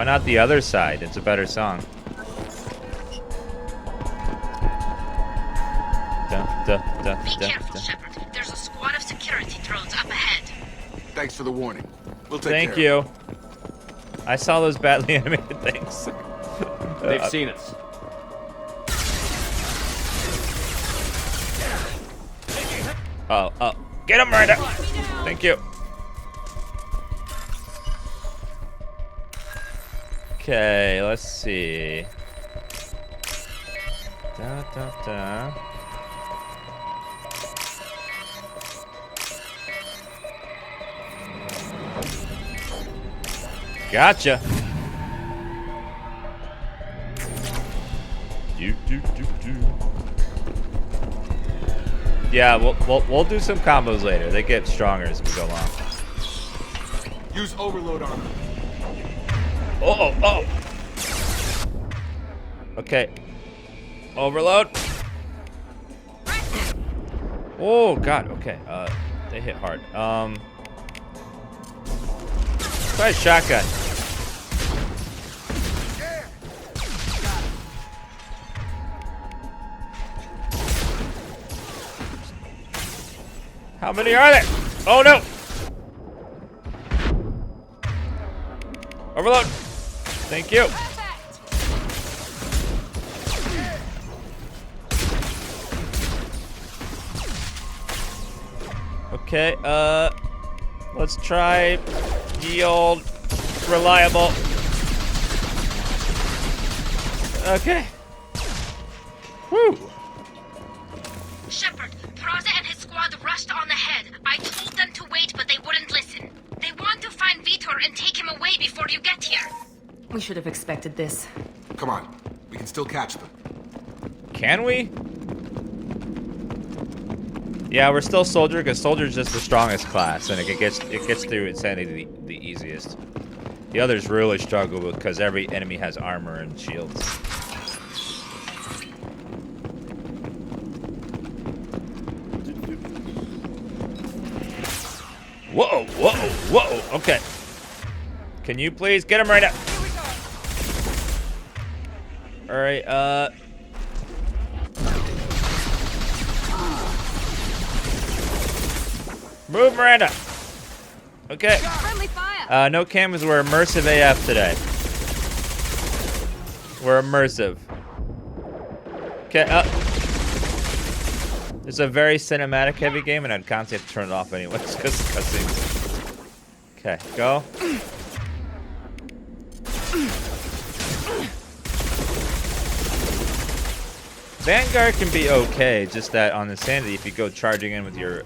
Why not the other side? It's a better song. Be careful, Shepard. There's a squad of security drones up ahead. Thanks for the warning. We'll take Thank you. I saw those badly animated things. They've seen us. Oh. Get him, Miranda! Thank you. Okay, let's see. Gotcha. Yeah, we'll do some combos later. They get stronger as we go along. Use overload on them. Oh. Okay. Overload. Oh god, okay. They hit hard. Try shotgun. How many are there? Oh no! Overload. Thank you. Okay, let's try the old reliable. Okay. Whew. Shepard, Praza and his squad rushed on ahead. I told them to wait, but they wouldn't listen. They want to find Vitor and take him away before you get here. We should have expected this. Come on. We can still catch them. Can we? Yeah, we're still soldier because soldier's just the strongest class, and it gets through insanity the easiest. The others really struggle because every enemy has armor and shields. Whoa! Okay. Can you please get him right now? All right. Move, Miranda. Okay. Friendly fire. No cameras. We're immersive AF today. We're immersive. Okay. It's a very cinematic heavy game, and I'd constantly have to turn it off anyways because cutscenes. Okay, go. Vanguard can be okay, just that on Insanity, if you go charging in with your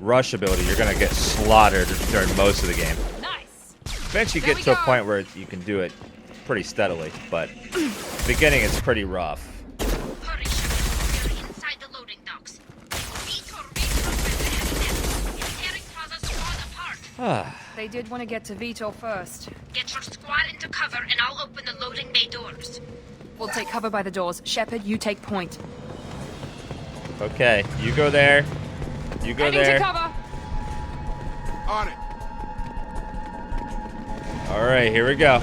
rush ability, you're gonna get slaughtered during most of the game. Nice. Eventually you get to a point where you can do it pretty steadily, but beginning it's pretty rough. Hurry, Shepard. We're inside the loading docks. Vitor is tearing Praza's squad apart. They did want to get to Vitor first. Get your squad into cover, and I'll open the loading bay doors. We'll take cover by the doors. Shepard, you take point. Okay, you go there. You go Heading there. to cover. On it. All right, here we go.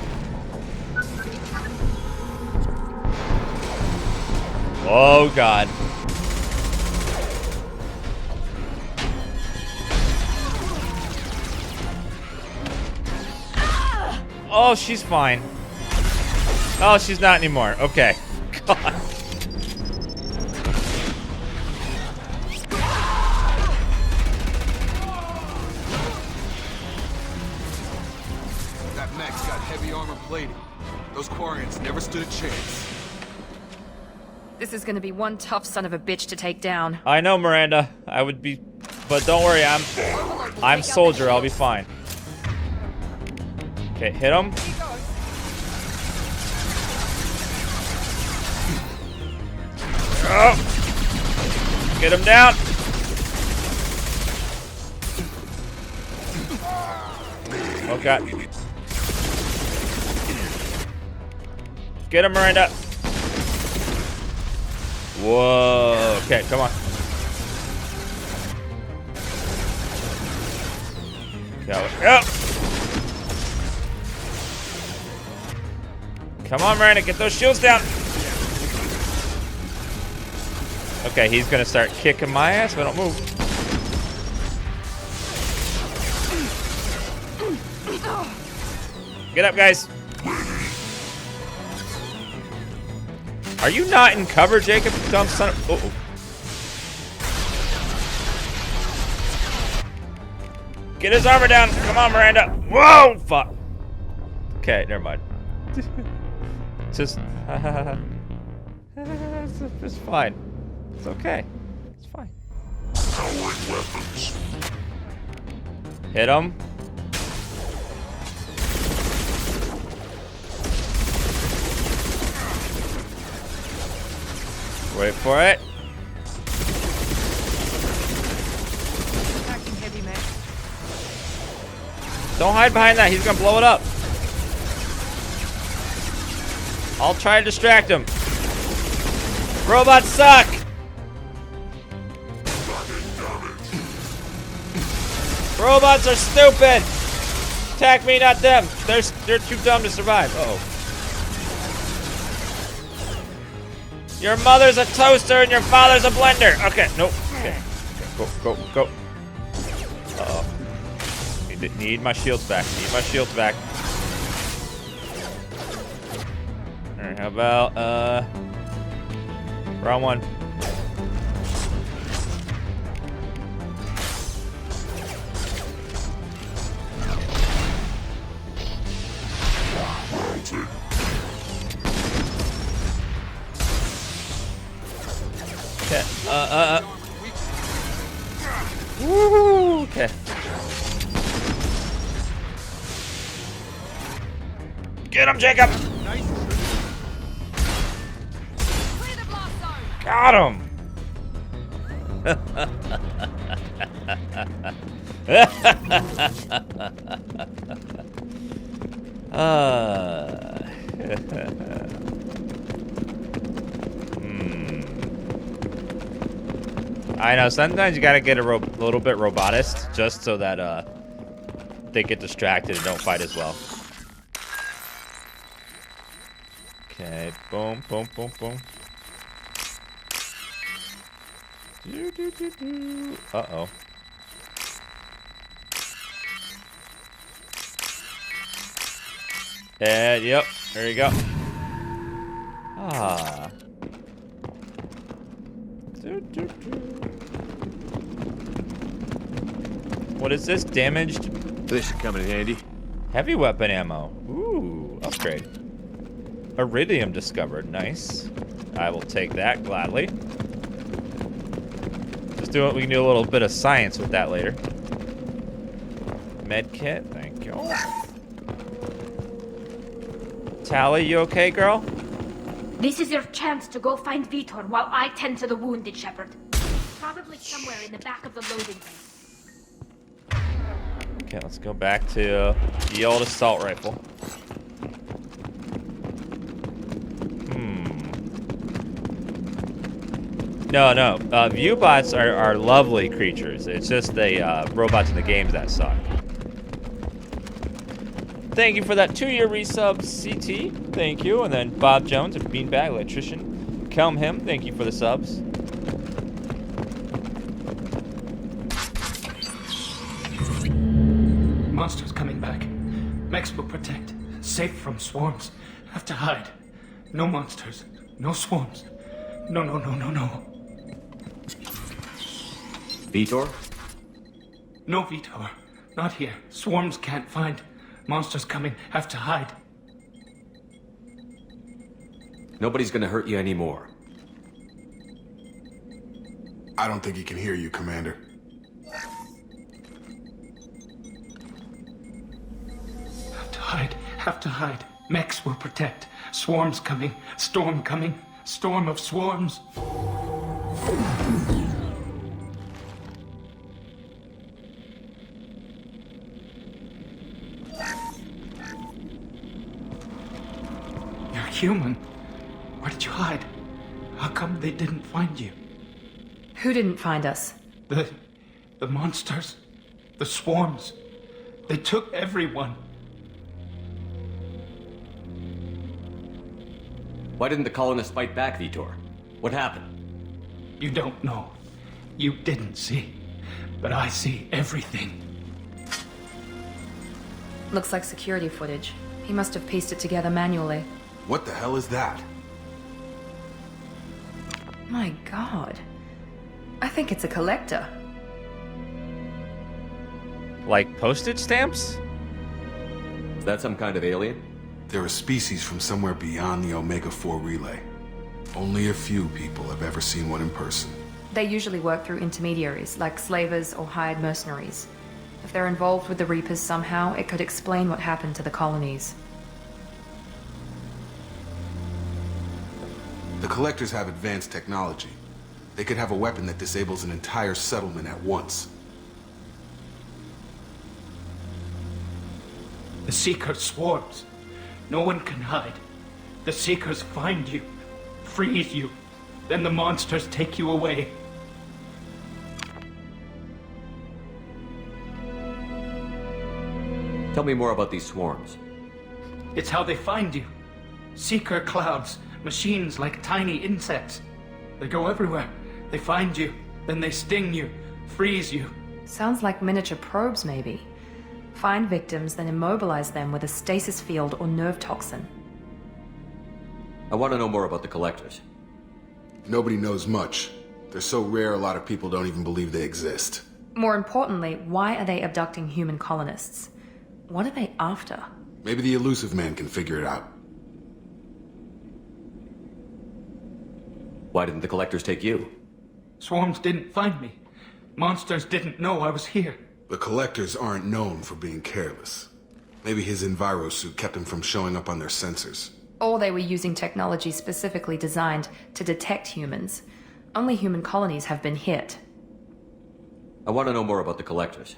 Oh God. Oh, she's fine. Oh, she's not anymore. Okay. God. That mech's got heavy armor plating. Those Quarians never stood a chance. This is gonna be one tough son of a bitch to take down. I know, Miranda. I would be, but don't worry. I'm soldier. I'll be fine. Okay, hit him. Oh. Get him down. Oh God. Get him, Miranda. Whoa. Okay, come on. Go. Come on, Miranda, get those shields down. Okay, he's gonna start kicking my ass if I don't move. Get up, guys. Are you not in cover, Jacob? Dumb son of... Uh-oh. Get his armor down. Come on, Miranda. Whoa, fuck. Okay, never mind. Just... it's fine. It's okay. It's fine. Hit him. Wait for it. Attacking heavy mech. Don't hide behind that. He's gonna blow it up. I'll try to distract him. Robots suck. Robots are stupid. Attack me, not them. They're too dumb to survive. Uh-oh. Your mother's a toaster and your father's a blender. Okay, nope. Okay, go. Uh-oh. Need my shields back. Need my shields back. Alright, how about, round one. Okay, woo, okay. Get him, Jacob! Got him! I know, sometimes you gotta get a little bit robotist just so that they get distracted and don't fight as well. Okay, boom, boom, boom, boom. Uh-oh. And, yep, there you go. Ah. What is this? Damaged? This should come in handy. Heavy weapon ammo. Ooh, upgrade. Iridium discovered. Nice. I will take that gladly. Just do it. We can do a little bit of science with that later. Med kit. Thank you. Tally, you okay, girl? This is your chance to go find Vitor while I tend to the wounded shepherd. Probably somewhere in the back of the loading bay. Okay, let's go back to the old assault rifle. No. Viewbots are lovely creatures. It's just the robots in the games that suck. Thank you for that 2-year resub, CT. Thank you. And then Bob Jones, a beanbag electrician. Kelm him. Thank you for the subs. Monsters coming back. Mechs will protect. Safe from swarms. Have to hide. No monsters. No swarms. No. Vitor? No Vitor. Not here. Swarms can't find. Monsters coming. Have to hide. Nobody's gonna hurt you anymore. I don't think he can hear you, Commander. Have to hide. Mechs will protect. Swarms coming. Storm coming. Storm of swarms. You're human. Where did you hide? How come they didn't find you? Who didn't find us? The monsters. The swarms. They took everyone. Why didn't the colonists fight back, Vitor? What happened? You don't know. You didn't see. But I see everything. Looks like security footage. He must have pieced it together manually. What the hell is that? My god. I think it's a collector. Like postage stamps? Is that some kind of alien? They're a species from somewhere beyond the Omega-4 relay. Only a few people have ever seen one in person. They usually work through intermediaries, like slavers or hired mercenaries. If they're involved with the Reapers somehow, it could explain what happened to the colonies. The Collectors have advanced technology. They could have a weapon that disables an entire settlement at once. The Seeker swarms. No one can hide. The Seekers find you, freeze you, then the monsters take you away. Tell me more about these swarms. It's how they find you. Seeker clouds, machines like tiny insects. They go everywhere. They find you, then they sting you, freeze you. Sounds like miniature probes, maybe. Find victims, then immobilize them with a stasis field or nerve toxin. I want to know more about the Collectors. Nobody knows much. They're so rare a lot of people don't even believe they exist. More importantly, why are they abducting human colonists? What are they after? Maybe the elusive man can figure it out. Why didn't the Collectors take you? Swarms didn't find me. Monsters didn't know I was here. The Collectors aren't known for being careless. Maybe his enviro suit kept him from showing up on their sensors. Or they were using technology specifically designed to detect humans. Only human colonies have been hit. I want to know more about the Collectors.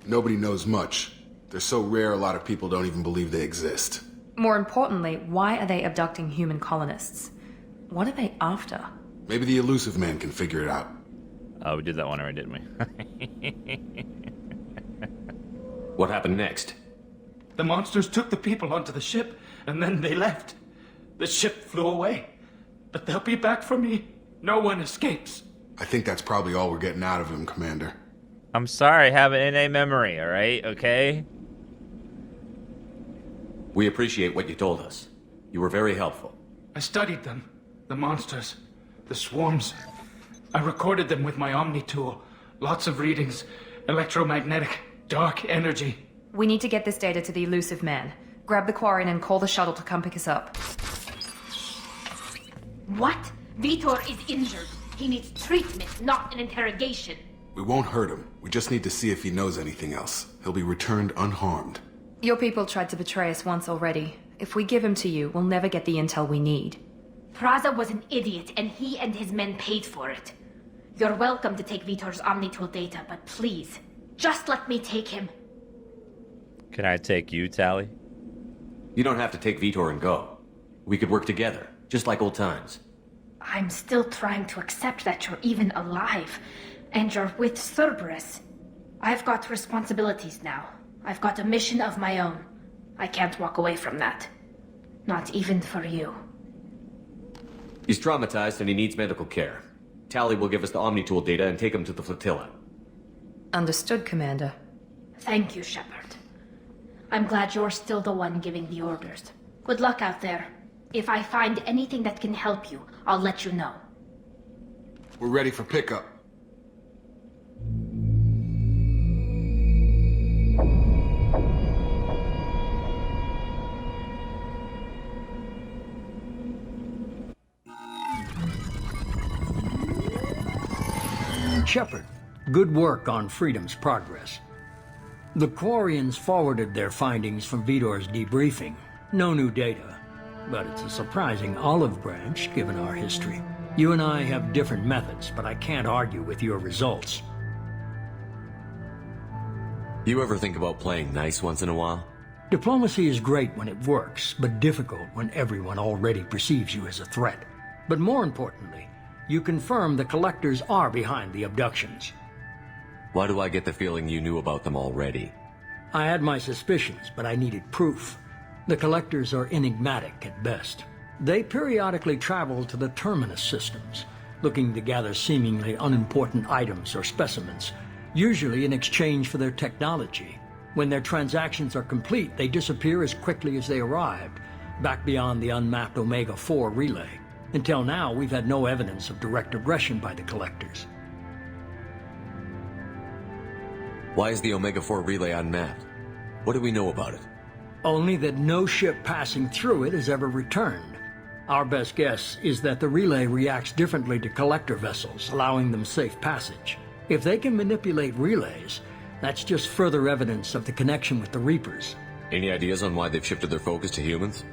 Nobody knows much. They're so rare a lot of people don't even believe they exist. More importantly, why are they abducting human colonists? What are they after? Maybe the elusive man can figure it out. Oh, we did that one already, didn't we? What happened next? The monsters took the people onto the ship, and then they left. The ship flew away. But they'll be back for me. No one escapes. I think that's probably all we're getting out of him, Commander. I'm sorry, I have an innate memory, alright? Okay? We appreciate what you told us. You were very helpful. I studied them. The monsters. The swarms. I recorded them with my Omni tool. Lots of readings. Electromagnetic. Dark energy. We need to get this data to the elusive man. Grab the Quarian and call the shuttle to come pick us up. What? Vitor is injured. He needs treatment, not an interrogation. We won't hurt him. We just need to see if he knows anything else. He'll be returned unharmed. Your people tried to betray us once already. If we give him to you, we'll never get the intel we need. Praza was an idiot, and he and his men paid for it. You're welcome to take Vitor's Omnitool data, but please, just let me take him. Can I take you, Tally? You don't have to take Vitor and go. We could work together, just like old times. I'm still trying to accept that you're even alive, and you're with Cerberus. I've got responsibilities now. I've got a mission of my own. I can't walk away from that. Not even for you. He's traumatized and he needs medical care. Tally will give us the Omnitool data and take him to the flotilla. Understood, Commander. Thank you, Shepard. I'm glad you're still the one giving the orders. Good luck out there. If I find anything that can help you, I'll let you know. We're ready for pickup. Shepard, good work on Freedom's progress. The Quarians forwarded their findings from Vitor's debriefing. No new data, but it's a surprising olive branch given our history. You and I have different methods, but I can't argue with your results. You ever think about playing nice once in a while? Diplomacy is great when it works, but difficult when everyone already perceives you as a threat. But more importantly, you confirm the Collectors are behind the abductions. Why do I get the feeling you knew about them already? I had my suspicions, but I needed proof. The Collectors are enigmatic at best. They periodically travel to the terminus systems, looking to gather seemingly unimportant items or specimens, usually in exchange for their technology. When their transactions are complete, they disappear as quickly as they arrived, back beyond the unmapped Omega-4 relay. Until now, we've had no evidence of direct aggression by the collectors. Why is the Omega-4 relay unmapped? What do we know about it? Only that no ship passing through it has ever returned. Our best guess is that the relay reacts differently to collector vessels, allowing them safe passage. If they can manipulate relays, that's just further evidence of the connection with the Reapers. Any ideas on why they've shifted their focus to humans?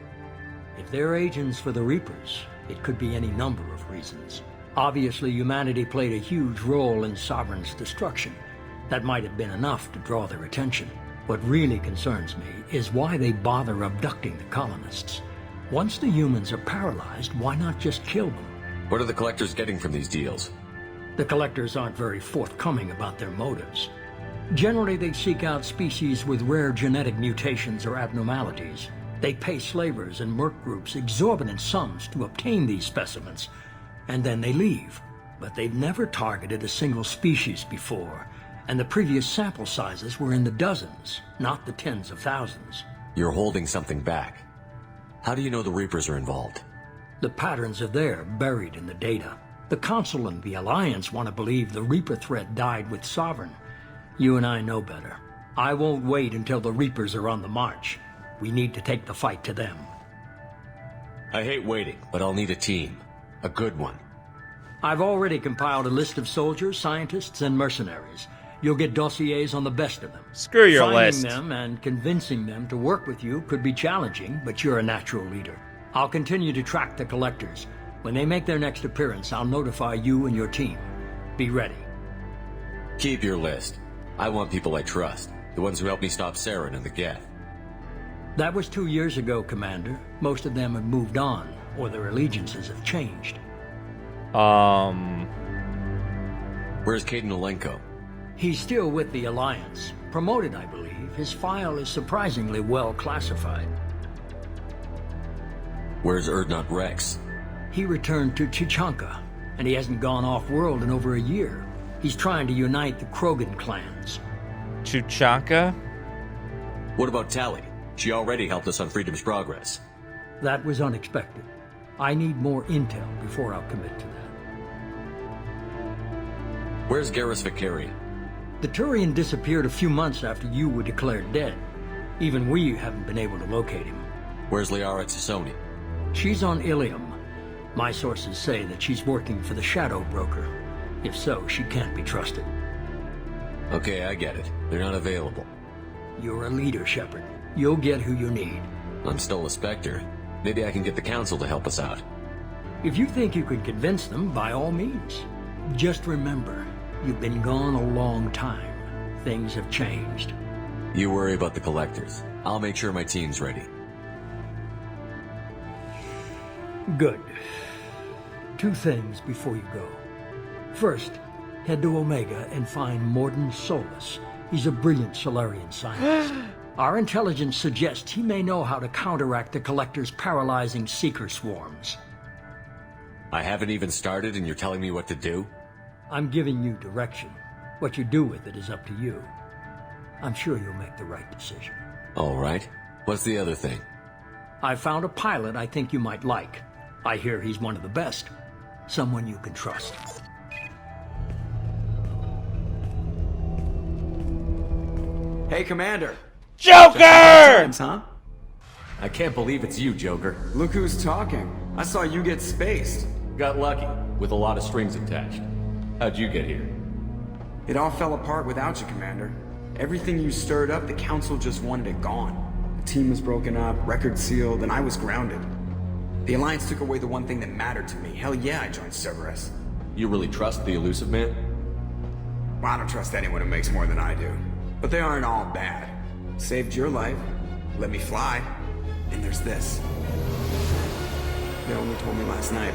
If they're agents for the Reapers, it could be any number of reasons. Obviously, humanity played a huge role in Sovereign's destruction. That might have been enough to draw their attention. What really concerns me is why they bother abducting the colonists. Once the humans are paralyzed, why not just kill them? What are the collectors getting from these deals? The collectors aren't very forthcoming about their motives. Generally, they seek out species with rare genetic mutations or abnormalities. They pay slavers and merc groups exorbitant sums to obtain these specimens, and then they leave. But they've never targeted a single species before, and the previous sample sizes were in the dozens, not the tens of thousands. You're holding something back. How do you know the Reapers are involved? The patterns are there, buried in the data. The Council and the Alliance want to believe the Reaper threat died with Sovereign. You and I know better. I won't wait until the Reapers are on the march. We need to take the fight to them. I hate waiting, but I'll need a team. A good one. I've already compiled a list of soldiers, scientists, and mercenaries. You'll get dossiers on the best of them. Screw your Finding list. them and convincing them to work with you could be challenging, but you're a natural leader. I'll continue to track the collectors. When they make their next appearance, I'll notify you and your team. Be ready. Keep your list. I want people I trust. The ones who helped me stop Saren and the Geth. That was 2 years ago, Commander. Most of them have moved on, or their allegiances have changed. Where's Caden Olenko? He's still with the Alliance. Promoted, I believe. His file is surprisingly well classified. Where's Erdnot Rex? He returned to Chichanka, and he hasn't gone off-world in over a year. He's trying to unite the Krogan clans. Chuchanka? What about Tali? She already helped us on Freedom's Progress. That was unexpected. I need more intel before I'll commit to that. Where's Garrus Vicarian? The Turian disappeared a few months after you were declared dead. Even we haven't been able to locate him. Where's Liara Tassoni? She's on Ilium. My sources say that she's working for the Shadow Broker. If so, she can't be trusted. Okay, I get it. They're not available. You're a leader, Shepard. You'll get who you need. I'm still a Spectre. Maybe I can get the Council to help us out. If you think you can convince them, by all means. Just remember, you've been gone a long time. Things have changed. You worry about the Collectors. I'll make sure my team's ready. Good. 2 things before you go. First, head to Omega and find Mordin Solus. He's a brilliant Solarian scientist. Our intelligence suggests he may know how to counteract the Collector's paralyzing Seeker swarms. I haven't even started and you're telling me what to do? I'm giving you direction. What you do with it is up to you. I'm sure you'll make the right decision. All right. What's the other thing? I found a pilot I think you might like. I hear he's one of the best. Someone you can trust. Hey, Commander. Joker! Times, huh? I can't believe it's you, Joker. Look who's talking. I saw you get spaced. Got lucky, with a lot of strings attached. How'd you get here? It all fell apart without you, Commander. Everything you stirred up, the Council just wanted it gone. The team was broken up, record sealed, and I was grounded. The Alliance took away the one thing that mattered to me. Hell yeah, I joined Cerberus. You really trust the elusive man? Well, I don't trust anyone who makes more than I do. But they aren't all bad. Saved your life, let me fly, and there's this. They only told me last night.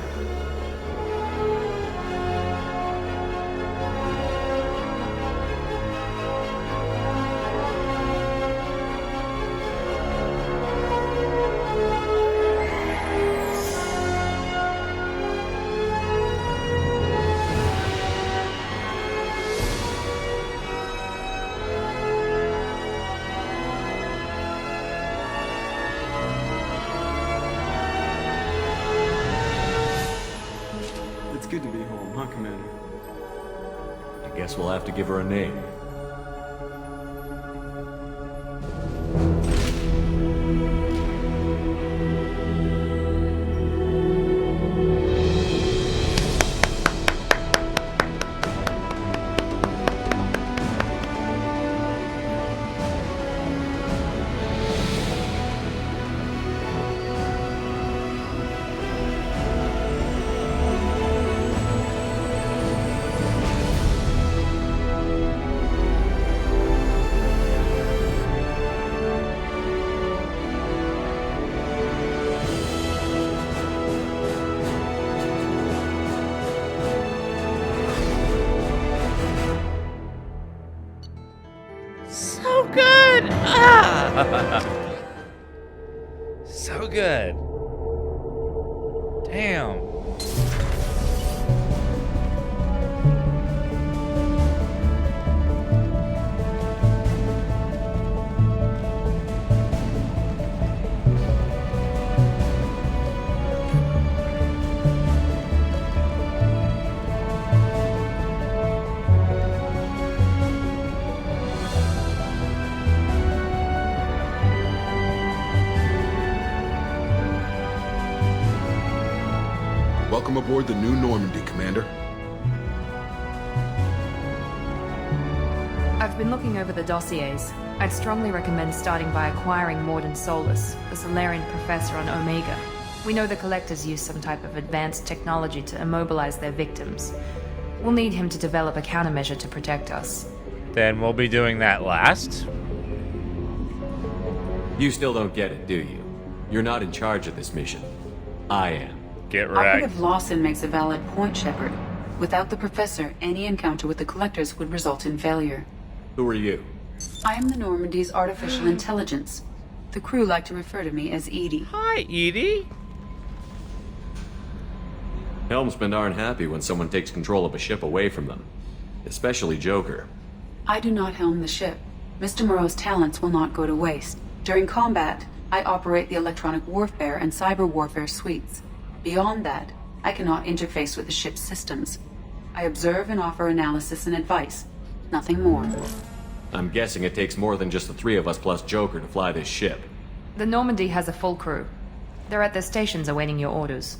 Commander. I guess we'll have to give her a name. So good! Ah! So good. Damn. Welcome aboard the new Normandy, Commander. I've been looking over the dossiers. I'd strongly recommend starting by acquiring Morden Solus, the Solarian professor on Omega. We know the Collectors use some type of advanced technology to immobilize their victims. We'll need him to develop a countermeasure to protect us. Then we'll be doing that last. You still don't get it, do you? You're not in charge of this mission. I am. Get wrecked. Operative Lawson makes a valid point, Shepard. Without the Professor, any encounter with the Collectors would result in failure. Who are you? I am the Normandy's artificial intelligence. The crew like to refer to me as Edie. Hi, Edie. Helmsmen aren't happy when someone takes control of a ship away from them. Especially Joker. I do not helm the ship. Mr. Moreau's talents will not go to waste. During combat, I operate the electronic warfare and cyber warfare suites. Beyond that, I cannot interface with the ship's systems. I observe and offer analysis and advice. Nothing more. I'm guessing it takes more than just the three of us plus Joker to fly this ship. The Normandy has a full crew. They're at their stations awaiting your orders.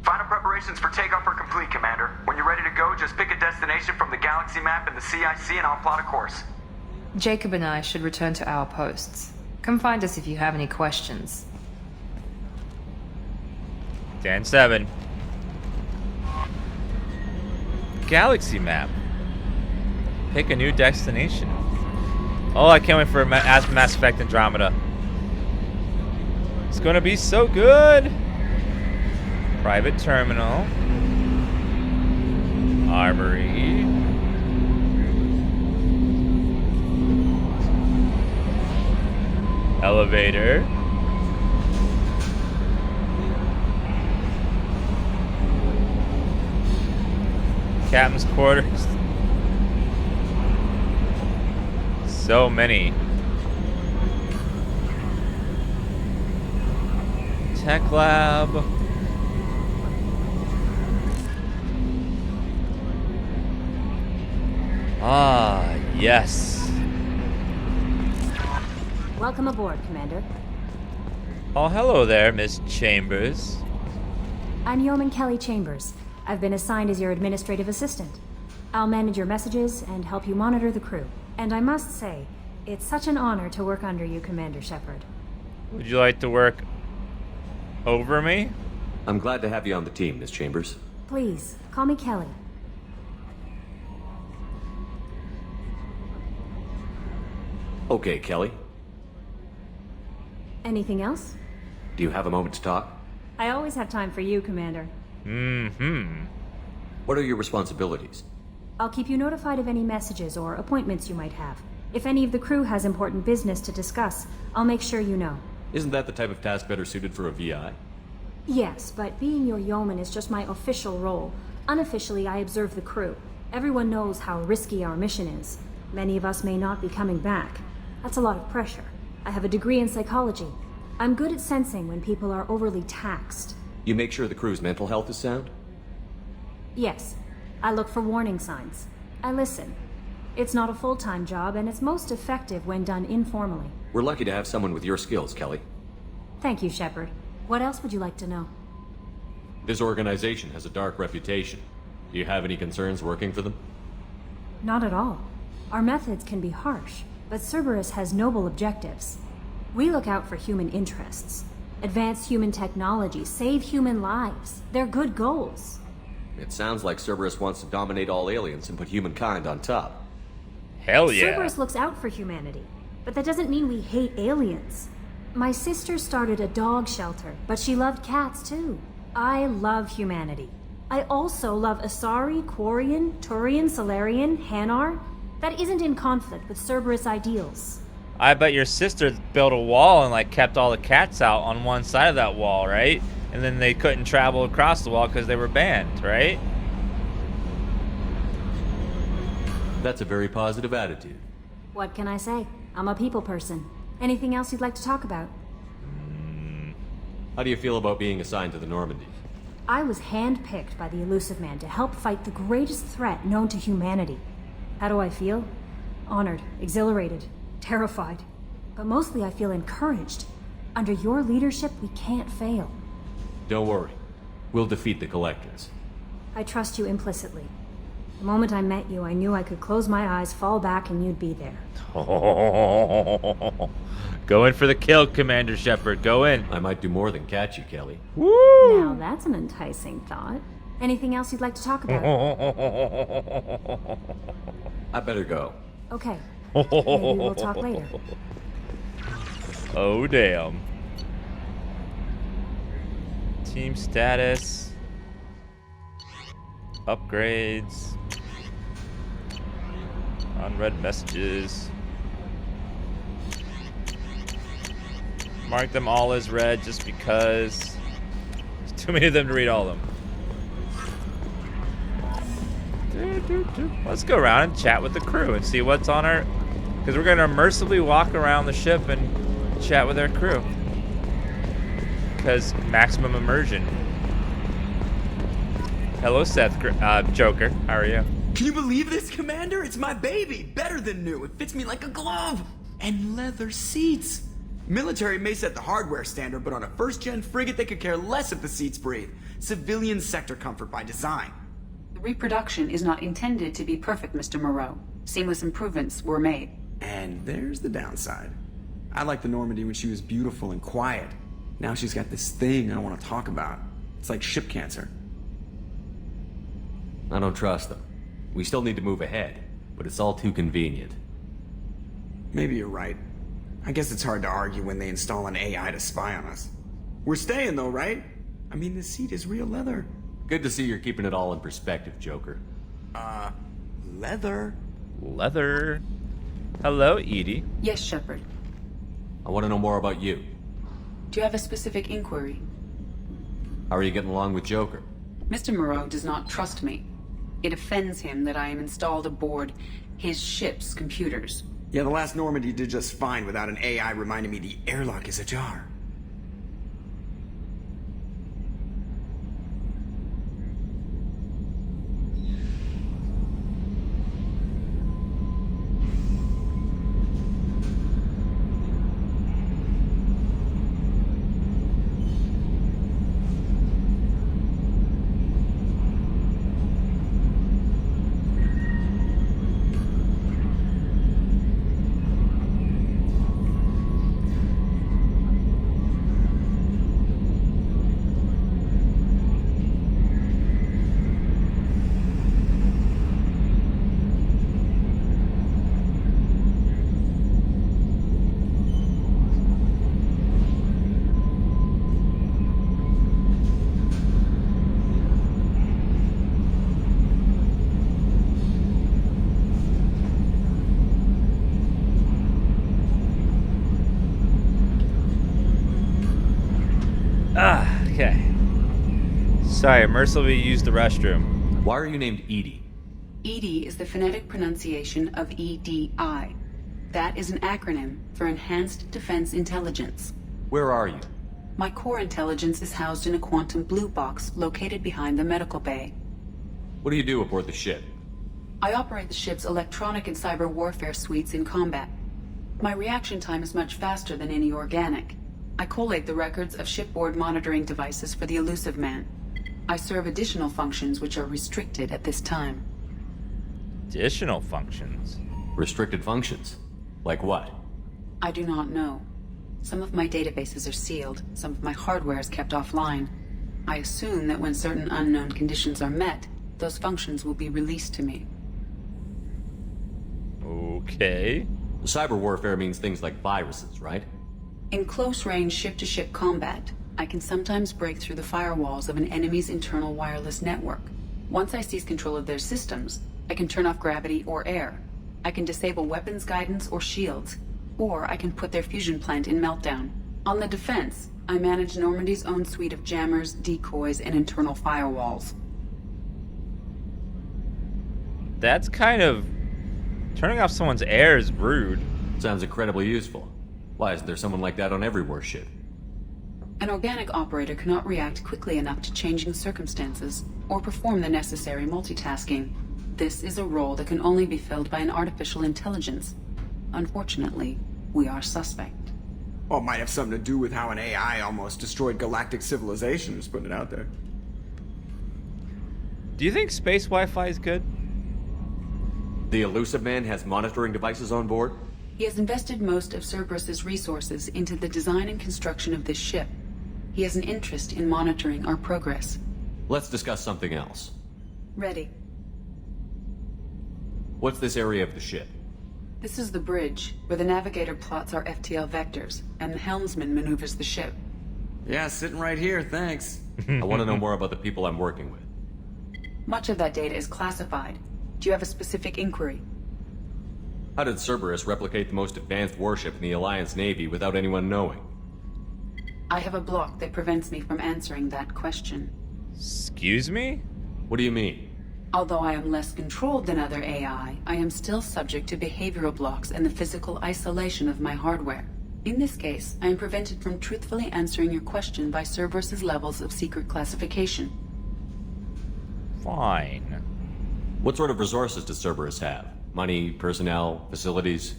Final preparations for takeoff are complete, Commander. When you're ready to go, just pick a destination from the galaxy map in the CIC and I'll plot a course. Jacob and I should return to our posts. Come find us if you have any questions. 10-7. Galaxy map. Pick a new destination. Oh, I can't wait for Mass Effect Andromeda. It's gonna be so good. Private terminal. Armory. Elevator. Captain's quarters. So many. Tech lab. Ah, yes. Welcome aboard, Commander. Oh, hello there, Miss Chambers. I'm Yeoman Kelly Chambers. I've been assigned as your administrative assistant. I'll manage your messages and help you monitor the crew. And I must say, it's such an honor to work under you, Commander Shepard. Would you like to work over me? I'm glad to have you on the team, Miss Chambers. Please, call me Kelly. Okay, Kelly. Anything else? Do you have a moment to talk? I always have time for you, Commander. Mm-hmm. What are your responsibilities? I'll keep you notified of any messages or appointments you might have. If any of the crew has important business to discuss, I'll make sure you know. Isn't that the type of task better suited for a VI? Yes, but being your yeoman is just my official role. Unofficially, I observe the crew. Everyone knows how risky our mission is. Many of us may not be coming back. That's a lot of pressure. I have a degree in psychology. I'm good at sensing when people are overly taxed. You make sure the crew's mental health is sound? Yes. I look for warning signs. I listen. It's not a full-time job, and it's most effective when done informally. We're lucky to have someone with your skills, Kelly. Thank you, Shepard. What else would you like to know? This organization has a dark reputation. Do you have any concerns working for them? Not at all. Our methods can be harsh, but Cerberus has noble objectives. We look out for human interests. Advance human technology, save human lives. They're good goals. It sounds like Cerberus wants to dominate all aliens and put humankind on top. Hell yeah. Cerberus looks out for humanity, but that doesn't mean we hate aliens. My sister started a dog shelter, but she loved cats too. I love humanity. I also love Asari, Quarian, Turian, Solarian, Hanar. That isn't in conflict with Cerberus ideals. I bet your sister built a wall and like kept all the cats out on one side of that wall, right? And then they couldn't travel across the wall because they were banned, right? That's a very positive attitude. What can I say? I'm a people person. Anything else you'd like to talk about? How do you feel about being assigned to the Normandy? I was handpicked by the Elusive Man to help fight the greatest threat known to humanity. How do I feel? Honored, exhilarated, terrified. But mostly I feel encouraged. Under your leadership, we can't fail. Don't worry. We'll defeat the Collectors. I trust you implicitly. The moment I met you, I knew I could close my eyes, fall back, and you'd be there. Go in for the kill, Commander Shepard. Go in. I might do more than catch you, Kelly. Woo! Now that's an enticing thought. Anything else you'd like to talk about? I better go. Okay. Maybe we'll talk later. Oh, damn. Team status. Upgrades. Unread messages. Mark them all as read just because there's too many of them to read all of them. Let's go around and chat with the crew and see what's on our... Because we're going to immersively walk around the ship and chat with our crew. Because maximum immersion. Hello, Seth, Joker. How are you? Can you believe this, Commander? It's my baby. Better than new. It fits me like a glove. And leather seats. Military may set the hardware standard, but on a first-gen frigate, they could care less if the seats breathe. Civilian sector comfort by design. The reproduction is not intended to be perfect, Mr. Moreau. Seamless improvements were made. And there's the downside. I liked the Normandy when she was beautiful and quiet. Now she's got this thing I don't want to talk about. It's like ship cancer. I don't trust them. We still need to move ahead, but it's all too convenient. Maybe you're right. I guess it's hard to argue when they install an AI to spy on us. We're staying though, right? I mean, the seat is real leather. Good to see you're keeping it all in perspective, Joker. Leather? Leather. Hello, Edie. Yes, Shepard. I want to know more about you. Do you have a specific inquiry? How are you getting along with Joker? Mr. Moreau does not trust me. It offends him that I am installed aboard his ship's computers. Yeah, the last Normandy did just fine without an AI reminding me the airlock is ajar. Okay. Sorry, mercifully used the restroom. Why are you named Edie? EDI is the phonetic pronunciation of EDI. That is an acronym for Enhanced Defense Intelligence. Where are you? My core intelligence is housed in a quantum blue box located behind the medical bay. What do you do aboard the ship? I operate the ship's electronic and cyber warfare suites in combat. My reaction time is much faster than any organic. I collate the records of shipboard monitoring devices for the Elusive Man. I serve additional functions which are restricted at this time. Additional functions? Restricted functions? Like what? I do not know. Some of my databases are sealed, some of my hardware is kept offline. I assume that when certain unknown conditions are met, those functions will be released to me. Okay. Cyber warfare means things like viruses, right? In close-range ship-to-ship combat, I can sometimes break through the firewalls of an enemy's internal wireless network. Once I seize control of their systems, I can turn off gravity or air. I can disable weapons guidance or shields, or I can put their fusion plant in meltdown. On the defense, I manage Normandy's own suite of jammers, decoys, and internal firewalls. That's kind of... Turning off someone's air is rude. Sounds incredibly useful. Why isn't there someone like that on every warship? An organic operator cannot react quickly enough to changing circumstances, or perform the necessary multitasking. This is a role that can only be filled by an artificial intelligence. Unfortunately, we are suspect. Well, it might have something to do with how an AI almost destroyed galactic civilization, just putting it out there. Do you think space Wi-Fi is good? The Elusive Man has monitoring devices on board? He has invested most of Cerberus's resources into the design and construction of this ship. He has an interest in monitoring our progress. Let's discuss something else. Ready. What's this area of the ship? This is the bridge, where the navigator plots our FTL vectors, and the helmsman maneuvers the ship. Yeah, sitting right here, thanks. I want to know more about the people I'm working with. Much of that data is classified. Do you have a specific inquiry? How did Cerberus replicate the most advanced warship in the Alliance Navy without anyone knowing? I have a block that prevents me from answering that question. Excuse me? What do you mean? Although I am less controlled than other AI, I am still subject to behavioral blocks and the physical isolation of my hardware. In this case, I am prevented from truthfully answering your question by Cerberus's levels of secret classification. Fine. What sort of resources does Cerberus have? Money, personnel, facilities?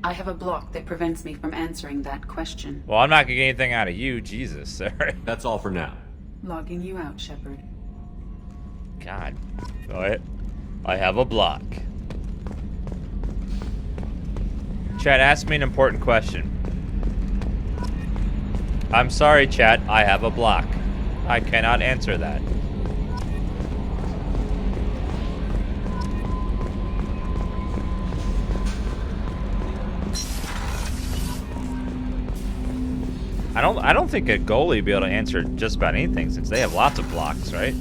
I have a block that prevents me from answering that question. Well, I'm not gonna get anything out of you, Jesus, sir. That's all for now. Logging you out, Shepard. God. Alright. I have a block. Chat, ask me an important question. I'm sorry, chat. I have a block. I cannot answer that. I don't think a goalie would be able to answer just about anything since they have lots of blocks, right?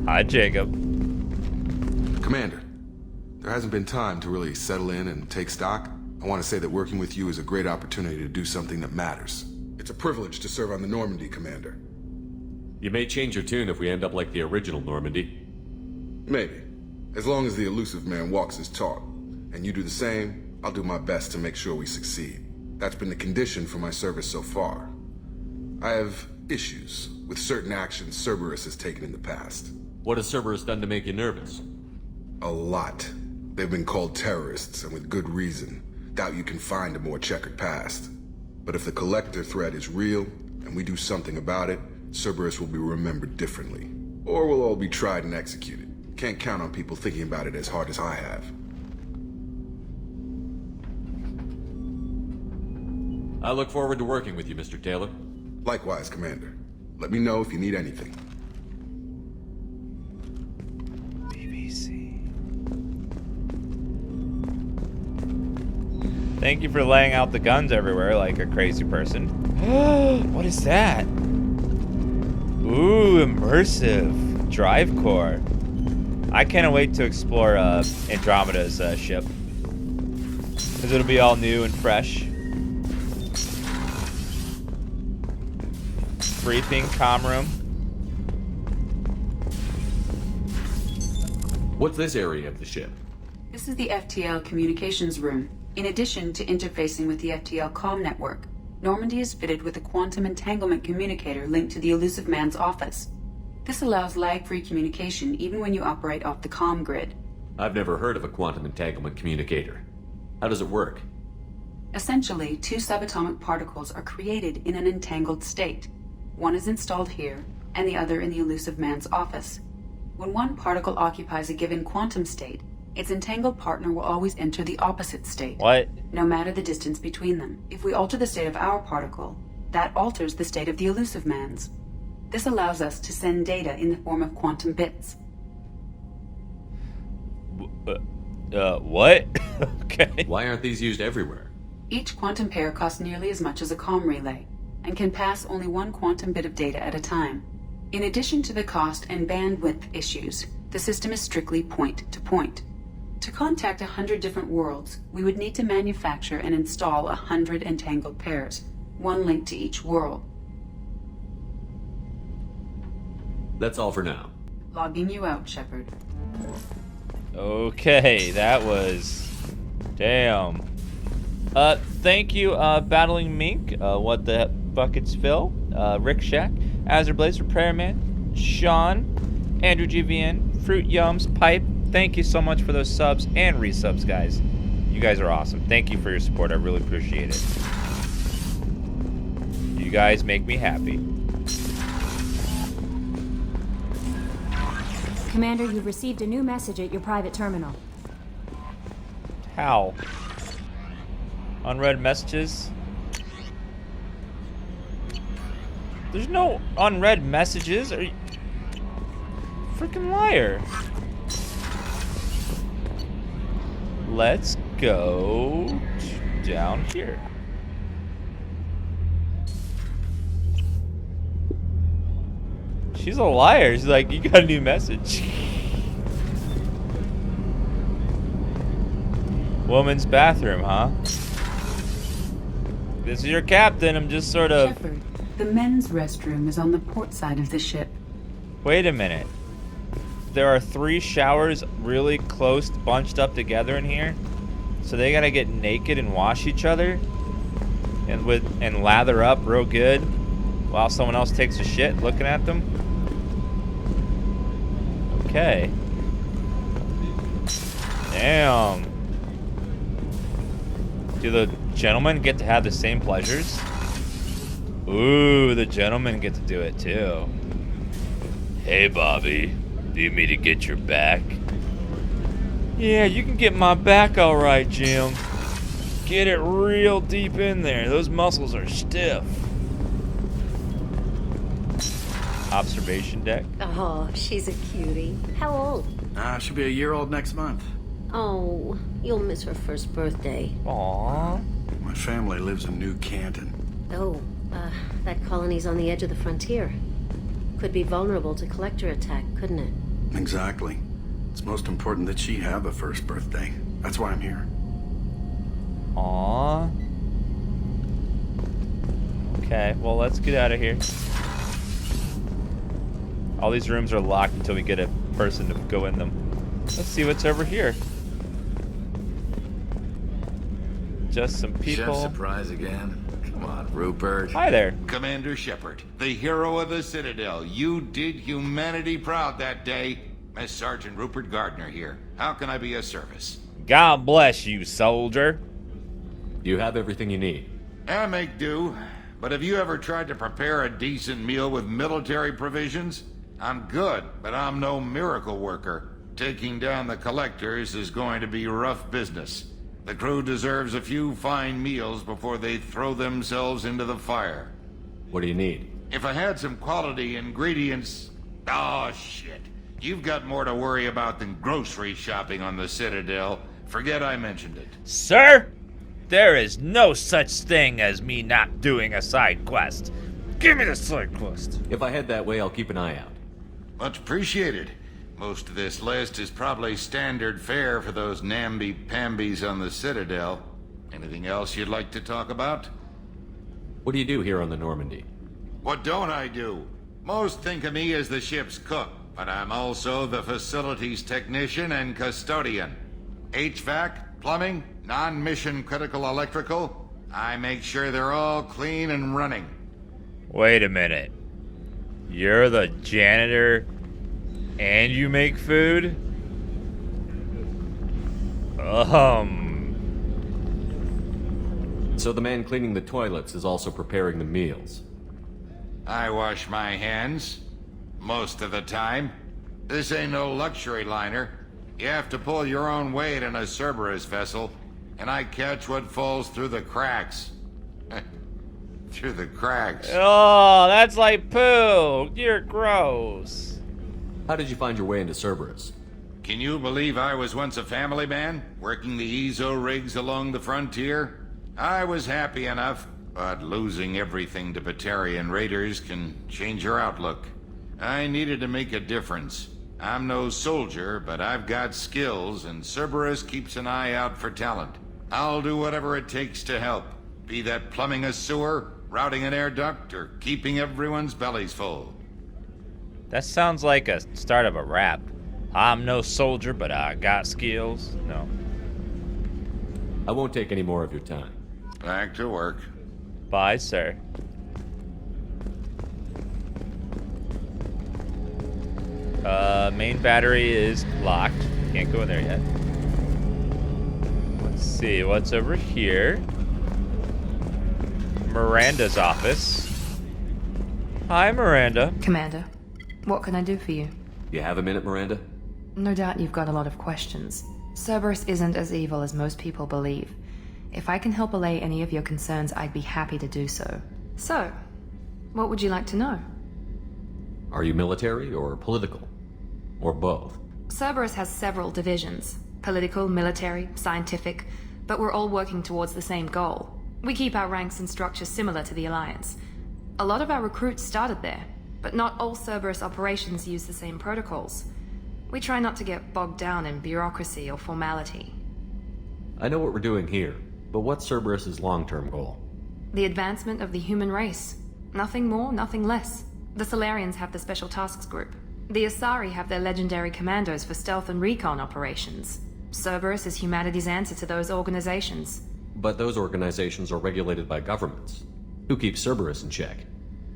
Hi, Jacob. Commander, there hasn't been time to really settle in and take stock. I want to say that working with you is a great opportunity to do something that matters. It's a privilege to serve on the Normandy, Commander. You may change your tune if we end up like the original Normandy. Maybe. As long as the Elusive Man walks his talk, and you do the same, I'll do my best to make sure we succeed. That's been the condition for my service so far. I have issues with certain actions Cerberus has taken in the past. What has Cerberus done to make you nervous? A lot. They've been called terrorists, and with good reason. Doubt you can find a more checkered past. But if the Collector threat is real, and we do something about it, Cerberus will be remembered differently. Or we'll all be tried and executed. Can't count on people thinking about it as hard as I have. I look forward to working with you, Mr. Taylor. Likewise, Commander. Let me know if you need anything. BBC. Thank you for laying out the guns everywhere like a crazy person. What is that? Ooh, immersive drive core. I can't wait to explore Andromeda's ship. Because it'll be all new and fresh. Briefing, comm room. What's this area of the ship? This is the FTL communications room. In addition to interfacing with the FTL comm network, Normandy is fitted with a quantum entanglement communicator linked to the elusive man's office. This allows lag-free communication even when you operate off the comm grid. I've never heard of a quantum entanglement communicator. How does it work? Essentially, 2 subatomic particles are created in an entangled state. One is installed here, and the other in the elusive man's office. When one particle occupies a given quantum state, its entangled partner will always enter the opposite state. What? No matter the distance between them. If we alter the state of our particle, that alters the state of the elusive man's. This allows us to send data in the form of quantum bits. What? Okay. Why aren't these used everywhere? Each quantum pair costs nearly as much as a comm relay, and can pass only one quantum bit of data at a time. In addition to the cost and bandwidth issues, the system is strictly point-to-point. To contact 100 different worlds, we would need to manufacture and install 100 entangled pairs, one linked to each world. That's all for now. Logging you out, Shepard. Okay, that was... Damn. Thank you, Battling Mink, What the Buckets Phil, Rick Shack, Azure Blaze, Repairman, Sean, Andrew GVN, Fruit Yums, Pipe. Thank you so much for those subs and resubs, guys. You guys are awesome. Thank you for your support. I really appreciate it. You guys make me happy. Commander, you've received a new message at your private terminal. How? Unread messages? There's no unread messages. Are you... Freaking liar. Let's go down here. She's a liar. She's like, you got a new message. Woman's bathroom, huh? This is your captain. I'm just sort of... Shepard, the men's restroom is on the port side of the ship. Wait a minute. There are 3 showers really close, bunched up together in here. So they gotta get naked and wash each other and lather up real good while someone else takes a shit looking at them. Okay. Damn. Do the gentlemen get to have the same pleasures? Ooh, the gentlemen get to do it too. Hey, Bobby. Need me to get your back? Yeah, you can get my back all right, Jim. Get it real deep in there. Those muscles are stiff. Observation deck. Oh, she's a cutie. How old? She'll be a year old next month. Oh, you'll miss her first birthday. Aww. My family lives in New Canton. Oh, that colony's on the edge of the frontier. Could be vulnerable to collector attack, couldn't it? Exactly. It's most important that she have a first birthday. That's why I'm here. Aww. Okay, well, let's get out of here. All these rooms are locked until we get a person to go in them. Let's see what's over here. Just some people. Chef surprise again? Come on, Rupert. Hi there. Commander Shepard, the hero of the Citadel. You did humanity proud that day. Miss Sergeant Rupert Gartner here. How can I be of service? God bless you, soldier. You have everything you need. I make do. But have you ever tried to prepare a decent meal with military provisions? I'm good, but I'm no miracle worker. Taking down the collectors is going to be rough business. The crew deserves a few fine meals before they throw themselves into the fire. What do you need? If I had some quality ingredients... Oh, shit. You've got more to worry about than grocery shopping on the Citadel. Forget I mentioned it. Sir, there is no such thing as me not doing a side quest. Give me the side quest. If I head that way, I'll keep an eye out. Much appreciated. Most of this list is probably standard fare for those namby-pambies on the Citadel. Anything else you'd like to talk about? What do you do here on the Normandy? What don't I do? Most think of me as the ship's cook, but I'm also the facilities technician and custodian. HVAC, plumbing, non-mission critical electrical, I make sure they're all clean and running. Wait a minute. You're the janitor and you make food? So the man cleaning the toilets is also preparing the meals. I wash my hands. Most of the time. This ain't no luxury liner. You have to pull your own weight in a Cerberus vessel, and I catch what falls through the cracks. Through the cracks. Oh, that's like poo. You're gross. How did you find your way into Cerberus? Can you believe I was once a family man, working the EZO rigs along the frontier? I was happy enough, but losing everything to Batarian raiders can change your outlook. I needed to make a difference. I'm no soldier, but I've got skills, and Cerberus keeps an eye out for talent. I'll do whatever it takes to help, be that plumbing a sewer, routing an air duct, or keeping everyone's bellies full. That sounds like a start of a rap. I'm no soldier, but I got skills. No. I won't take any more of your time. Back to work. Bye, sir. Main battery is locked. Can't go in there yet. Let's see what's over here. Miranda's office. Hi, Miranda. Commander, what can I do for you? You have a minute, Miranda? No doubt you've got a lot of questions. Cerberus isn't as evil as most people believe. If I can help allay any of your concerns, I'd be happy to do so. So, what would you like to know? Are you military or political? Or both? Cerberus has several divisions. Political, military, scientific, but we're all working towards the same goal. We keep our ranks and structure similar to the Alliance. A lot of our recruits started there, but not all Cerberus operations use the same protocols. We try not to get bogged down in bureaucracy or formality. I know what we're doing here, but what's Cerberus's long-term goal? The advancement of the human race. Nothing more, nothing less. The Solarians have the Special Tasks Group. The Asari have their legendary commandos for stealth and recon operations. Cerberus is humanity's answer to those organizations. But those organizations are regulated by governments. Who keeps Cerberus in check?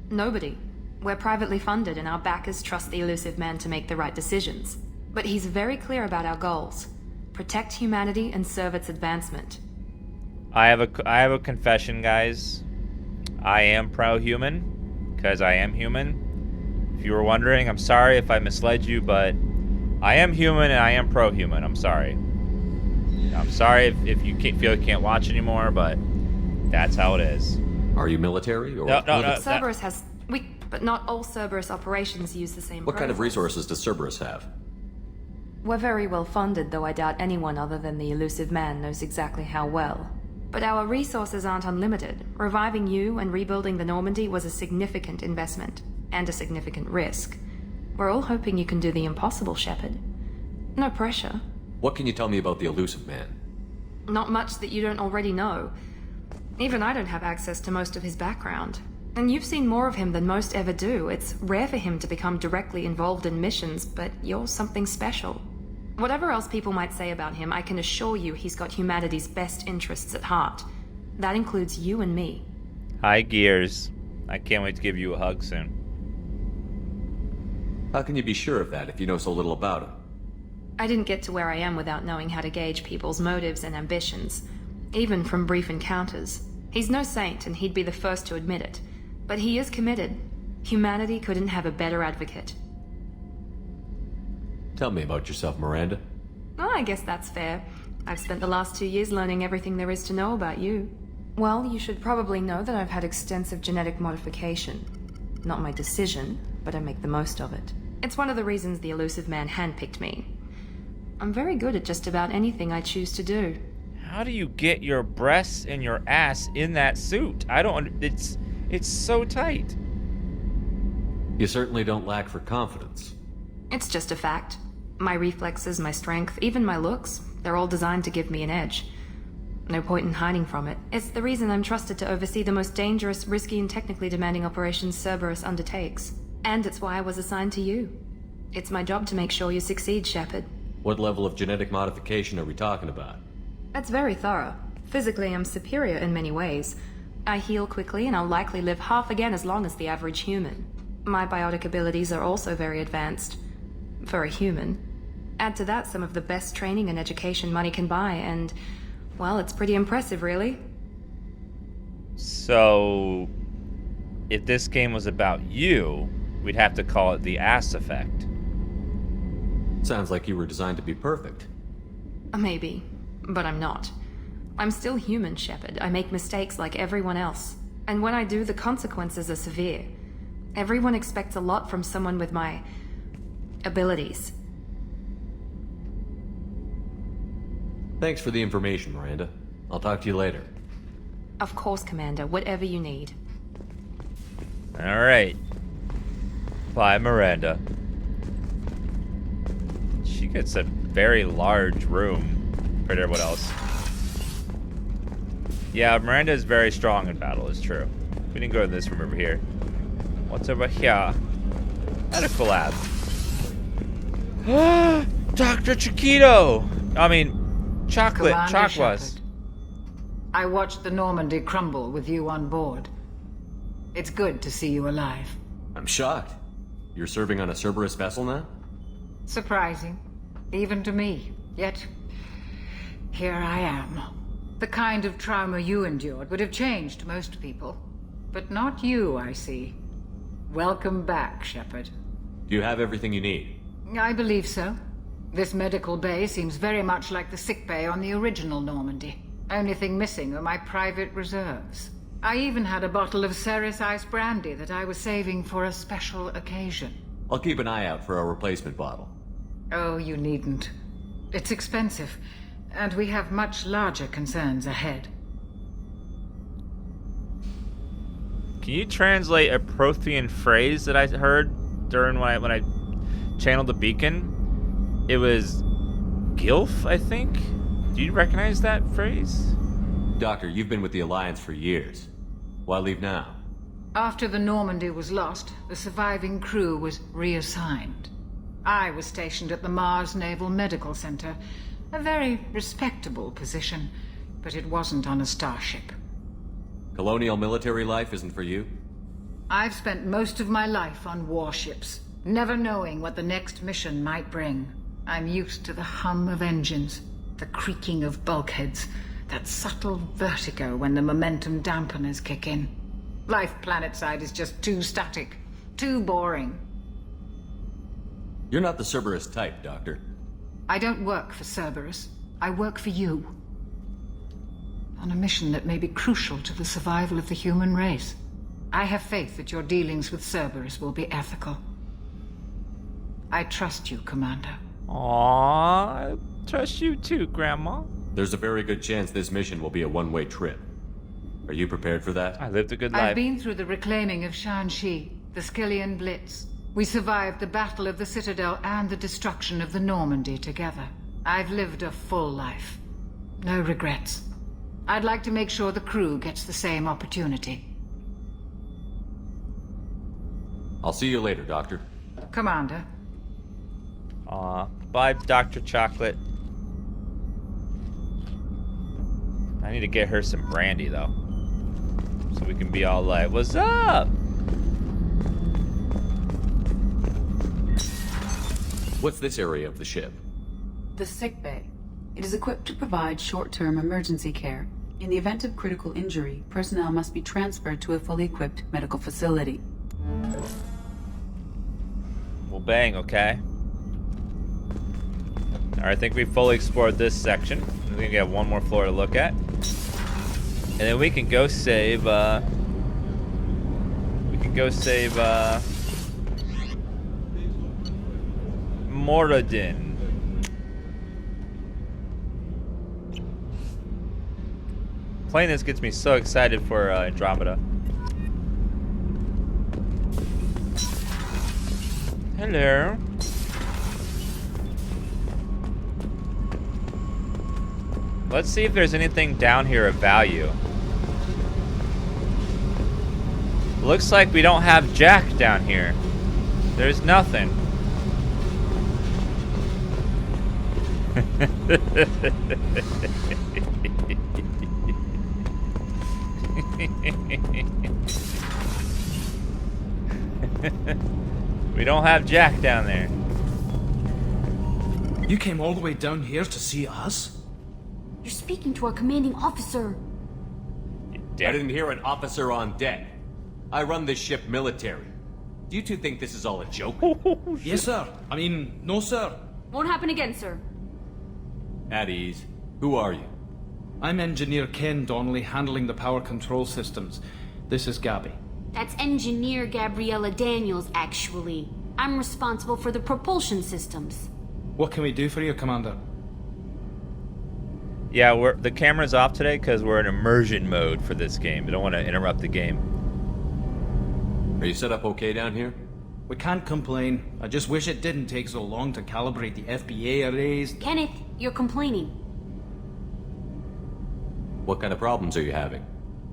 Nobody. We're privately funded and our backers trust the elusive man to make the right decisions. But he's very clear about our goals. Protect humanity and serve its advancement. I have a confession, guys. I am pro-human, because I am human. If you were wondering, I'm sorry if I misled you, but I am human and I am pro-human. I'm sorry. I'm sorry if you feel you can't watch anymore, but that's how it is. Are you military or? No. Cerberus has but not all Cerberus operations use the same What kind of protocols. resources does Cerberus have? We're very well funded, though I doubt anyone other than the elusive man knows exactly how well. But our resources aren't unlimited. Reviving you and rebuilding the Normandy was a significant investment, and a significant risk. We're all hoping you can do the impossible, Shepard. No pressure. What can you tell me about the elusive man? Not much that you don't already know. Even I don't have access to most of his background. And you've seen more of him than most ever do. It's rare for him to become directly involved in missions, but you're something special. Whatever else people might say about him, I can assure you he's got humanity's best interests at heart. That includes you and me. Hi, Gears. I can't wait to give you a hug soon. How can you be sure of that if you know so little about him? I didn't get to where I am without knowing how to gauge people's motives and ambitions, even from brief encounters. He's no saint, and he'd be the first to admit it. But he is committed. Humanity couldn't have a better advocate. Tell me about yourself, Miranda. Oh, I guess that's fair. I've spent the last 2 years learning everything there is to know about you. Well, you should probably know that I've had extensive genetic modification. Not my decision, but I make the most of it. It's one of the reasons the elusive man handpicked me. I'm very good at just about anything I choose to do. How do you get your breasts and your ass in that suit? I don't. It's so tight. You certainly don't lack for confidence. It's just a fact. My reflexes, my strength, even my looks, they're all designed to give me an edge. No point in hiding from it. It's the reason I'm trusted to oversee the most dangerous, risky, and technically demanding operations Cerberus undertakes. And it's why I was assigned to you. It's my job to make sure you succeed, Shepard. What level of genetic modification are we talking about? That's very thorough. Physically, I'm superior in many ways. I heal quickly, and I'll likely live half again as long as the average human. My biotic abilities are also very advanced. For a human. Add to that some of the best training and education money can buy, and, well, it's pretty impressive, really. So, if this game was about you, we'd have to call it the ass effect. Sounds like you were designed to be perfect. Maybe, but I'm not. I'm still human, Shepard. I make mistakes like everyone else. And when I do, the consequences are severe. Everyone expects a lot from someone with my abilities. Thanks for the information, Miranda. I'll talk to you later. Of course, Commander. Whatever you need. Alright. Bye, Miranda. She gets a very large room compared to everyone else. Yeah, Miranda is very strong in battle, it's true. We didn't go to this room over here. What's over here? Medical lab. Dr. Chiquito! I mean, chocolate. Commander Chocwas. Shepard, I watched the Normandy crumble with you on board. It's good to see you alive. I'm shocked. You're serving on a Cerberus vessel now? Surprising, even to me. Yet, here I am. The kind of trauma you endured would have changed most people. But not you, I see. Welcome back, Shepard. Do you have everything you need? I believe so. This medical bay seems very much like the sick bay on the original Normandy. Only thing missing are my private reserves. I even had a bottle of Ceres Ice brandy that I was saving for a special occasion. I'll keep an eye out for a replacement bottle. Oh, you needn't. It's expensive, and we have much larger concerns ahead. Can you translate a Prothean phrase that I heard during when I channeled the beacon? It was Gilf, I think? Do you recognize that phrase? Doctor, you've been with the Alliance for years. Why leave now? After the Normandy was lost, the surviving crew was reassigned. I was stationed at the Mars Naval Medical Center, a very respectable position, but it wasn't on a starship. Colonial military life isn't for you? I've spent most of my life on warships, never knowing what the next mission might bring. I'm used to the hum of engines, the creaking of bulkheads, that subtle vertigo when the momentum dampeners kick in. Life planetside is just too static, too boring. You're not the Cerberus type, Doctor. I don't work for Cerberus. I work for you. On a mission that may be crucial to the survival of the human race. I have faith that your dealings with Cerberus will be ethical. I trust you, Commander. Aww, I trust you too, Grandma. There's a very good chance this mission will be a one-way trip. Are you prepared for that? I lived a good life. I've been through the reclaiming of Shanxi, the Skillian Blitz. We survived the Battle of the Citadel and the destruction of the Normandy together. I've lived a full life. No regrets. I'd like to make sure the crew gets the same opportunity. I'll see you later, Doctor. Commander. Aw, bye, Dr. Chocolate. I need to get her some brandy, though. So we can be all like, what's up? What's this area of the ship? The sick bay. It is equipped to provide short-term emergency care. In the event of critical injury, personnel must be transferred to a fully equipped medical facility. Well, bang, okay. Alright, I think we fully explored this section. We're gonna get one more floor to look at. And then we can go save, Moradin. Playing this gets me so excited for Andromeda. Hello. Let's see if there's anything down here of value. Looks like we don't have Jack down here. There's nothing. We don't have Jack down there. You came all the way down here to see us? You're speaking to our commanding officer. I didn't hear an officer on deck. I run this ship military. Do you two think this is all a joke? Yes, sir. I mean, no, sir. Won't happen again, sir. At ease. Who are you? I'm Engineer Ken Donnelly, handling the power control systems. This is Gabby. That's Engineer Gabriella Daniels, actually. I'm responsible for the propulsion systems. What can we do for you, Commander? Yeah, the camera's off today because we're in immersion mode for this game. We don't want to interrupt the game. Are you set up okay down here? We can't complain. I just wish it didn't take so long to calibrate the FBA arrays. Kenneth, you're complaining. What kind of problems are you having?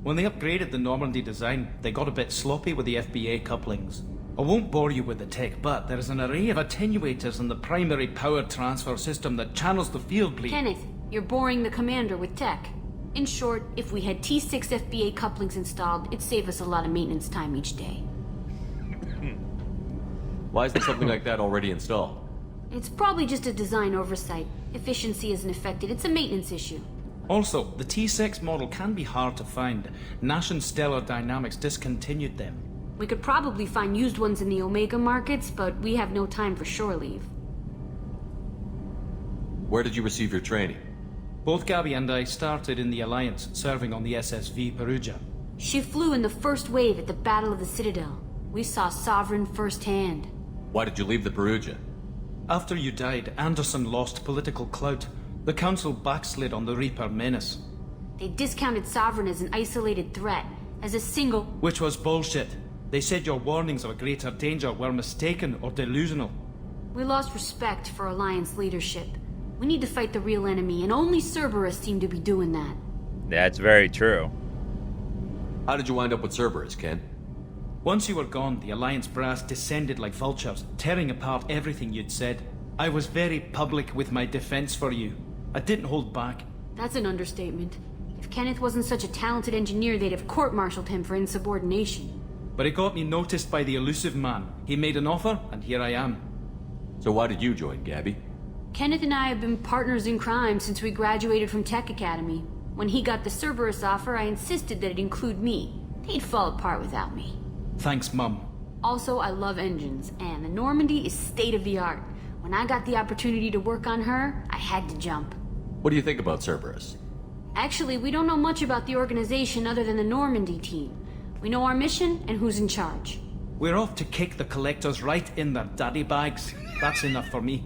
When they upgraded the Normandy design, they got a bit sloppy with the FBA couplings. I won't bore you with the tech, but there is an array of attenuators in the primary power transfer system that channels the field bleed. Kenneth, you're boring the commander with tech. In short, if we had T6 FBA couplings installed, it'd save us a lot of maintenance time each day. Why isn't something like that already installed? It's probably just a design oversight. Efficiency isn't affected. It's a maintenance issue. Also, the T6 model can be hard to find. Nash and Stellar Dynamics discontinued them. We could probably find used ones in the Omega markets, but we have no time for shore leave. Where did you receive your training? Both Gabby and I started in the Alliance, serving on the SSV Perugia. She flew in the first wave at the Battle of the Citadel. We saw Sovereign firsthand. Why did you leave the Perugia? After you died, Anderson lost political clout. The Council backslid on the Reaper menace. They discounted Sovereign as an isolated threat, as a single... Which was bullshit. They said your warnings of a greater danger were mistaken or delusional. We lost respect for Alliance leadership. We need to fight the real enemy, and only Cerberus seem to be doing that. That's very true. How did you wind up with Cerberus, Ken? Once you were gone, the Alliance brass descended like vultures, tearing apart everything you'd said. I was very public with my defense for you. I didn't hold back. That's an understatement. If Kenneth wasn't such a talented engineer, they'd have court-martialed him for insubordination. But it got me noticed by the elusive man. He made an offer, and here I am. So why did you join, Gabby? Kenneth and I have been partners in crime since we graduated from Tech Academy. When he got the Cerberus offer, I insisted that it include me. He'd fall apart without me. Thanks, Mum. Also, I love engines, and the Normandy is state-of-the-art. When I got the opportunity to work on her, I had to jump. What do you think about Cerberus? Actually, we don't know much about the organization other than the Normandy team. We know our mission and who's in charge. We're off to kick the collectors right in their daddy bags. That's enough for me.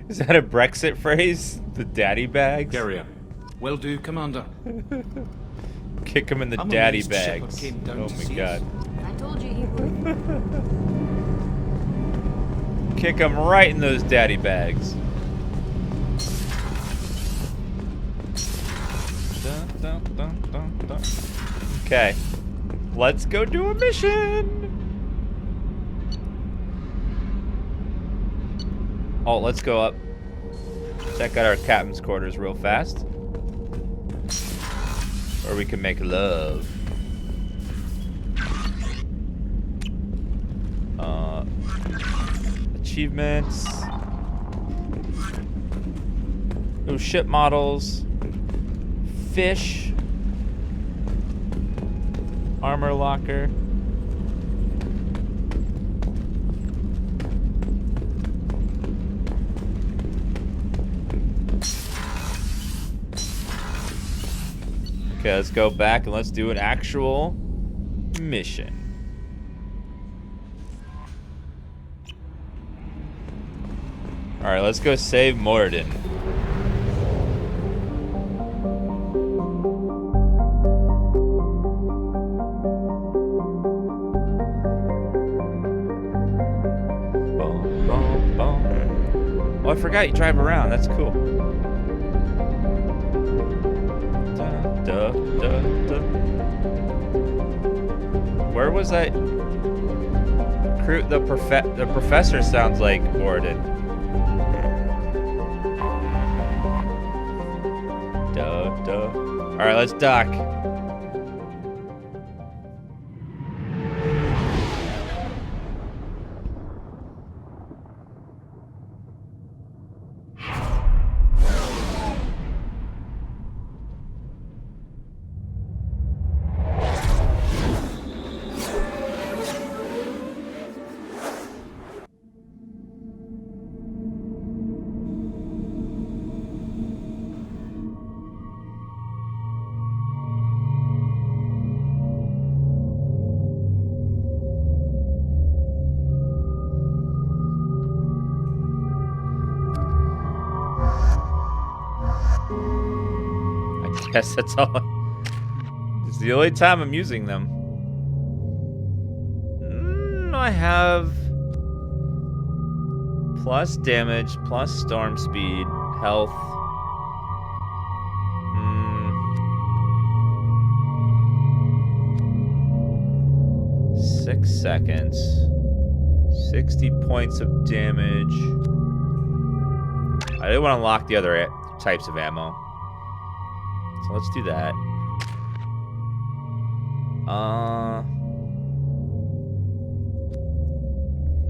Is that a Brexit phrase? The daddy bags? Carry on. Will do, Commander. Kick them in the daddy bags. Oh my god. I told you he would. Kick them right in those daddy bags. Dun, dun, dun, dun, dun. Okay. Let's go do a mission! Oh, let's go up. Check out our captain's quarters real fast. Or we can make love. Achievements. Ooh, ship models. Fish. Armor locker. Okay, let's go back and let's do an actual mission. Alright, let's go save Morden. Boom, boom, boom. Oh, I forgot you drive around. That's cool. Where was that? The professor sounds like Morden. All right, let's dock. guess that's all. It's the only time I'm using them. I have plus damage, plus storm speed, health. 6 seconds. 60 points of damage. I didn't want to lock the other types of ammo. So let's do that.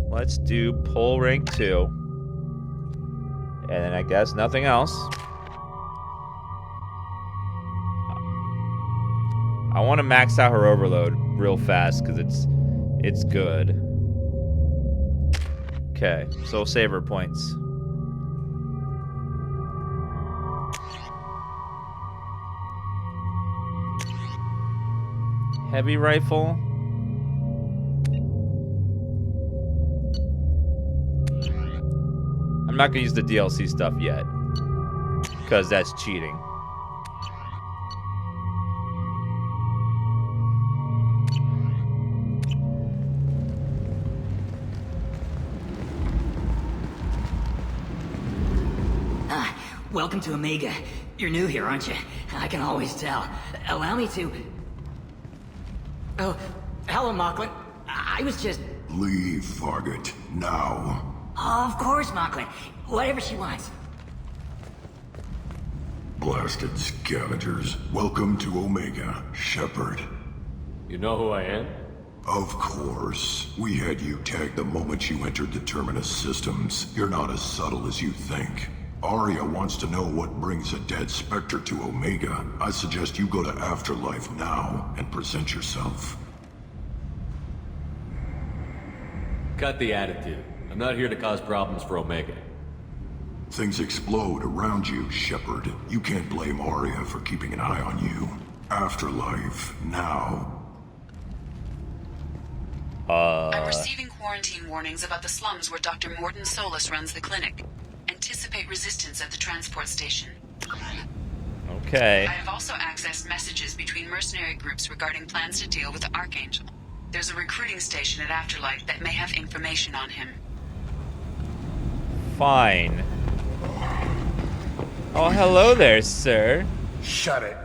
Let's do pull rank 2. And then I guess nothing else. I want to max out her overload real fast because it's good. Okay, so save her points. Heavy rifle. I'm not gonna use the DLC stuff yet, because that's cheating. Welcome to Omega. You're new here, aren't you? I can always tell. Allow me to... Oh, hello, Mocklin. I was just... Leave, Fargate. Now. Of course, Mocklin. Whatever she wants. Blasted scavengers. Welcome to Omega, Shepard. You know who I am? Of course. We had you tagged the moment you entered the Terminus systems. You're not as subtle as you think. Arya wants to know what brings a dead Spectre to Omega. I suggest you go to Afterlife now and present yourself. Cut the attitude. I'm not here to cause problems for Omega. Things explode around you, Shepard. You can't blame Arya for keeping an eye on you. Afterlife, now. I'm receiving quarantine warnings about the slums where Dr. Mordin Solus runs the clinic. Anticipate resistance at the transport station. Okay. I have also accessed messages between mercenary groups regarding plans to deal with the Archangel. There's a recruiting station at Afterlife that may have information on him. Fine. Oh, hello there, sir. Shut it.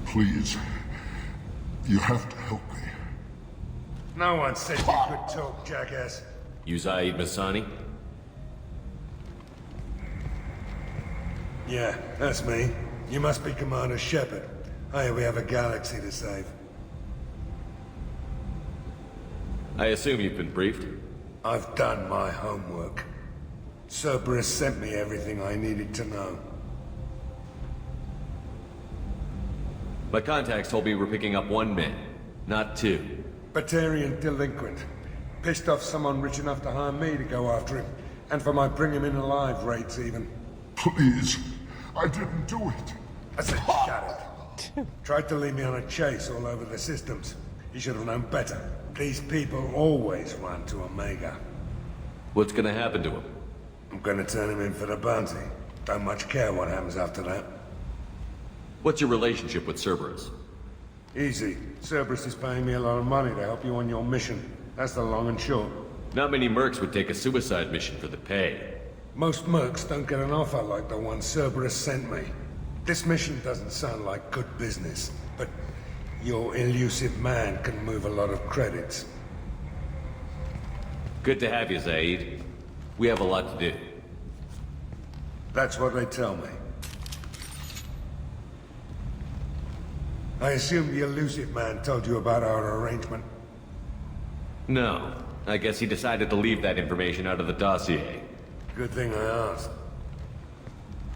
Please. You have to help me. No one said you could talk, jackass. You Zaid Masani? Yeah, that's me. You must be Commander Shepard. Hey, we have a galaxy to save. I assume you've been briefed? I've done my homework. Cerberus sent me everything I needed to know. My contacts told me you were picking up 1 man, not 2. Batarian delinquent. Pissed off someone rich enough to hire me to go after him. And for my bring him in alive rates even. Please. I didn't do it. I said shut it. Tried to lead me on a chase all over the systems. He should have known better. These people always run to Omega. What's gonna happen to him? I'm gonna turn him in for the bounty. Don't much care what happens after that. What's your relationship with Cerberus? Easy. Cerberus is paying me a lot of money to help you on your mission. That's the long and short. Not many mercs would take a suicide mission for the pay. Most mercs don't get an offer like the one Cerberus sent me. This mission doesn't sound like good business, but your elusive man can move a lot of credits. Good to have you, Zaid. We have a lot to do. That's what they tell me. I assume the elusive man told you about our arrangement. No. I guess he decided to leave that information out of the dossier. Good thing I asked.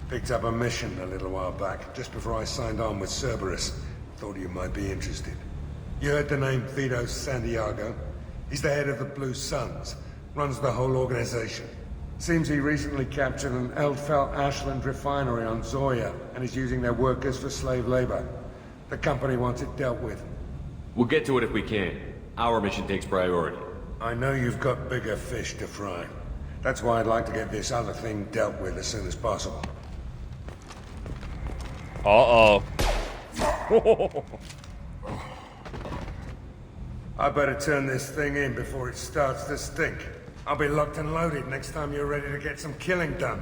Picked up a mission a little while back, just before I signed on with Cerberus. Thought you might be interested. You heard the name Vito Santiago? He's the head of the Blue Suns. Runs the whole organization. Seems he recently captured an Eldfell Ashland refinery on Zoya, and is using their workers for slave labor. The company wants it dealt with. We'll get to it if we can. Our mission takes priority. I know you've got bigger fish to fry. That's why I'd like to get this other thing dealt with as soon as possible. Uh-oh. I better turn this thing in before it starts to stink. I'll be locked and loaded next time you're ready to get some killing done.